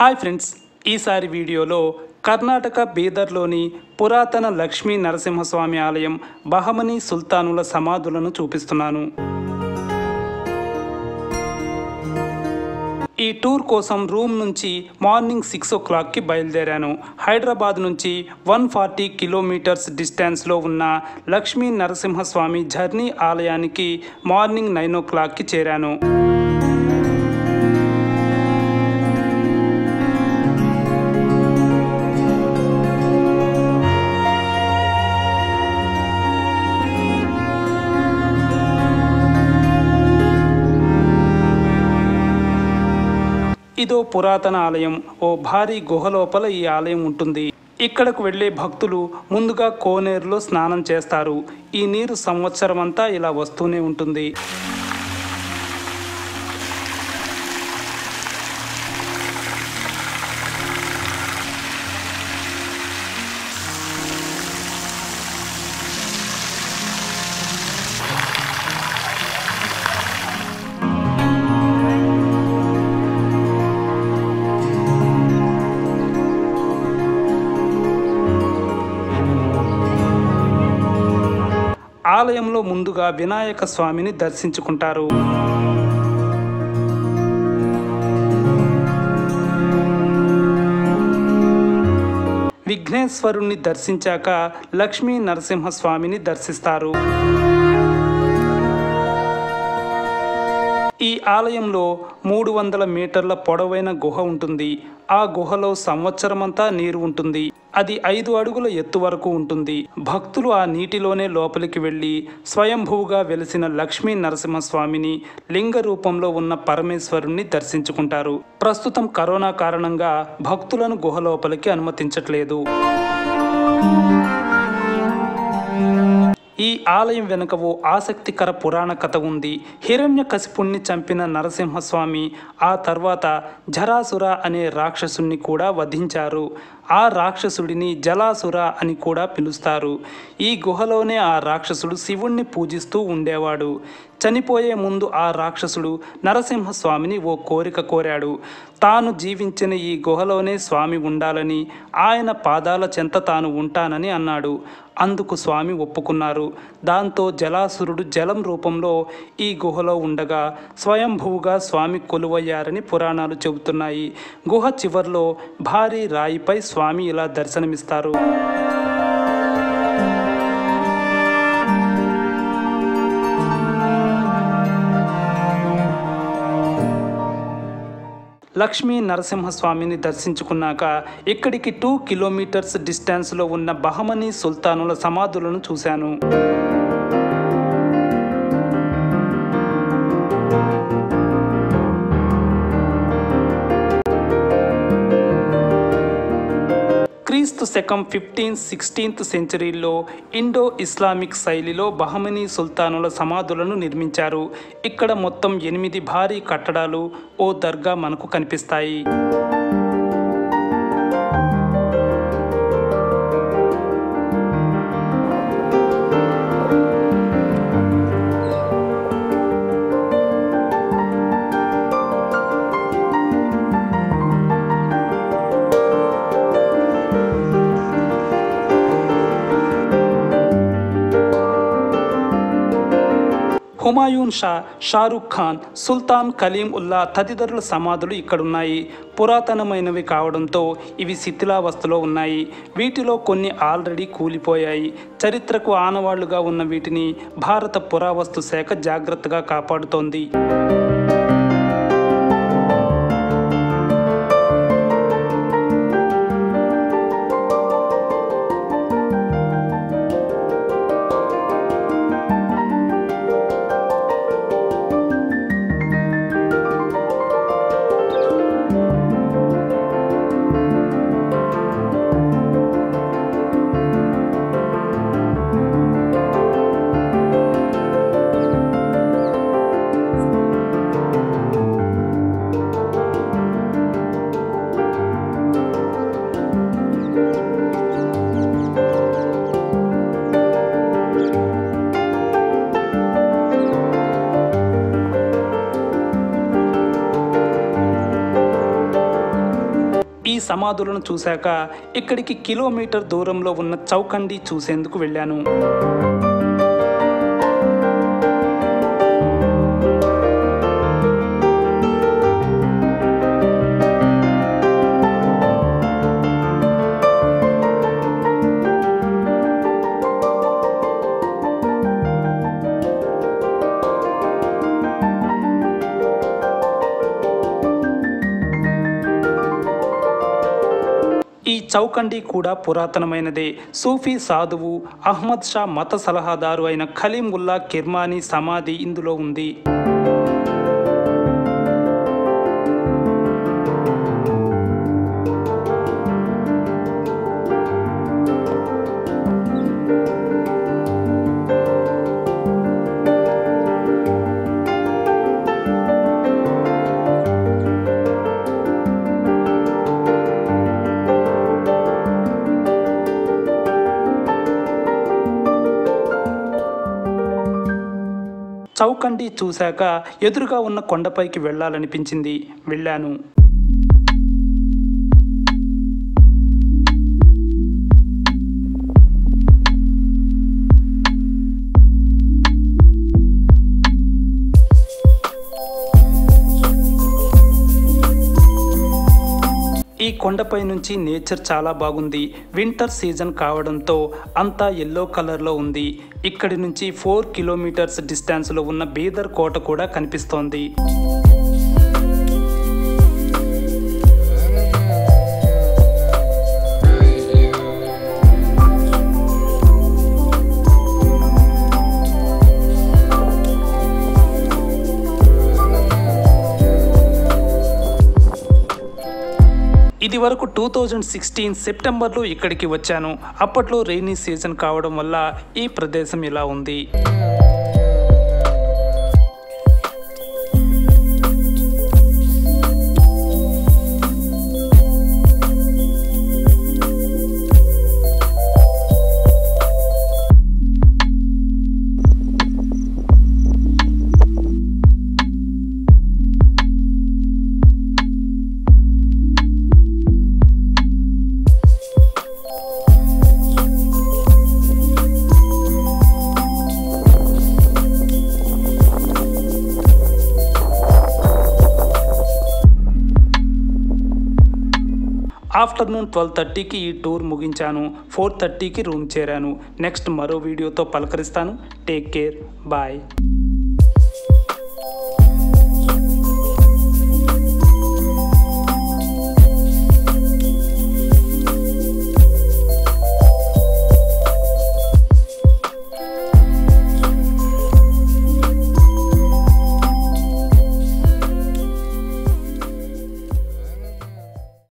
Hi friends, ఈసారి వీడియోలో కర్ణాటక బీదర్లోని పురాతన లక్ష్మీ నరసింహస్వామి ఆలయం బహమనీ సుల్తానుల సమాధులను చూపిస్తున్నాను. ఈ టూర్ కోసం రూమ్ నుంచి మార్నింగ్ 6 o'clockకి బయలుదేరాను. హైదరాబాద్ నుంచి 140 కిలోమీటర్స్ డిస్టెన్స్లో ఉన్న లక్ష్మీ నరసింహస్వామి జర్నీ ఆలయానికి మార్నింగ్ 9 o'clockకి చేరాను. ఇదో పురాతన ఆలయం. ఓ భారీ గుహ లోపల ఈ ఆలయం ఉంటుంది. ఇక్కడకు వెళ్ళే భక్తులు ముందుగా కోనేరులో స్నానం చేస్తారు. ఈ నీరు సంవత్సరం అంతా ఇలా వస్తూనే ఉంటుంది. ఆలయంలో ముందుగా వినాయక స్వామిని దర్శించుకుంటారు. విఘ్నేశ్వరుణ్ణి దర్శించాక లక్ష్మీ నరసింహస్వామిని దర్శిస్తారు. ఈ ఆలయంలో 300 మీటర్ల పొడవైన గుహ ఉంటుంది. ఆ గుహలో సంవత్సరమంతా నీరు ఉంటుంది. అది 5 అడుగుల ఎత్తు వరకు ఉంటుంది. భక్తులు ఆ నీటిలోనే లోపలికి వెళ్ళి స్వయంభూగా వెలిసిన లక్ష్మీ నరసింహస్వామిని, లింగ రూపంలో ఉన్న పరమేశ్వరుణ్ణి దర్శించుకుంటారు. ప్రస్తుతం కరోనా కారణంగా భక్తులను గుహ లోపలికి అనుమతించట్లేదు. ఈ ఆలయం వెనుక ఓ ఆసక్తికర పురాణ కథ ఉంది. హిరణ్యకశిపుణ్ణి చంపిన నరసింహస్వామి ఆ తర్వాత జరాసుర అనే రాక్షసుణ్ణి కూడా వధించారు. ఆ రాక్షసుడిని జలాసుర అని కూడా పిలుస్తారు. ఈ గుహలోనే ఆ రాక్షసుడు శివుణ్ణి పూజిస్తూ ఉండేవాడు. చనిపోయే ముందు ఆ రాక్షసుడు నరసింహస్వామిని ఓ కోరిక కోరాడు. తాను జీవించిన ఈ గుహలోనే స్వామి ఉండాలని, ఆయన పాదాల చెంత తాను ఉంటానని అన్నాడు. అందుకు స్వామి ఒప్పుకున్నారు. దాంతో జలాసురుడు జలం రూపంలో ఈ గుహలో ఉండగా స్వయంభూగా స్వామి కొలువయ్యారని పురాణాలు చెబుతున్నాయి. గుహ చివర్లో భారీ రాయిపై స్వామి ఇలా దర్శనమిస్తారు. లక్ష్మీ నరసింహస్వామిని దర్శించుకున్నాక ఇక్కడికి 2 కిలోమీటర్స్ డిస్టెన్స్లో ఉన్న బహమనీ సుల్తానుల సమాధులను చూశాను. క్రీస్తు శకం 15th-16th సెంచరీల్లో ఇండో ఇస్లామిక్ శైలిలో బహమనీ సుల్తానుల సమాధులను నిర్మించారు. ఇక్కడ మొత్తం 8 భారీ కట్టడాలు, ఓ దర్గా మనకు కనిపిస్తాయి. హుమాయూన్ షా, షారుఖ్ ఖాన్, సుల్తాన్ కలీం ఉల్లా తదితరుల సమాధులు ఇక్కడున్నాయి. పురాతనమైనవి కావడంతో ఇవి శిథిలావస్థలో ఉన్నాయి. వీటిలో కొన్ని ఆల్రెడీ కూలిపోయాయి. చరిత్రకు ఆనవాళ్లుగా ఉన్న వీటిని భారత పురావస్తు శాఖ జాగ్రత్తగా కాపాడుతోంది. సమాధులను చూశాక ఇక్కడికి కిలోమీటర్ దూరంలో ఉన్న చౌకండి చూసేందుకు వెళ్ళాను. ఈ చౌకండి కూడా పురాతనమైనదే. సూఫీ సాధువు అహ్మద్ షా మత సలహాదారు అయిన ఖలీం ఉల్లా కిర్మానీ సమాధి ఇందులో ఉంది. చౌకండి చూశాక ఎదురుగా ఉన్న కొండపైకి వెళ్ళాలనిపించింది. వెళ్ళాను. ఈ కొండపై నుంచి నేచర్ చాలా బాగుంది. వింటర్ సీజన్ కావడంతో అంతా ఎల్లో కలర్లో ఉంది. ఇక్కడి నుంచి 4 కిలోమీటర్స్ డిస్టెన్స్లో ఉన్న బీదర్ కోట కూడా కనిపిస్తోంది. ఇది వరకు 2016 సెప్టెంబర్లో ఇక్కడికి వచ్చాను. అప్పట్లో రెయినీ సీజన్ కావడం వల్ల ఈ ప్రదేశం ఇలా ఉంది. ఆఫ్టర్నూన్ 12:30కి ఈ టూర్ ముగించాను. 4:30కి రూమ్ చేరాను. నెక్స్ట్ మరో వీడియోతో పలకరిస్తాను. Take care. బాయ్.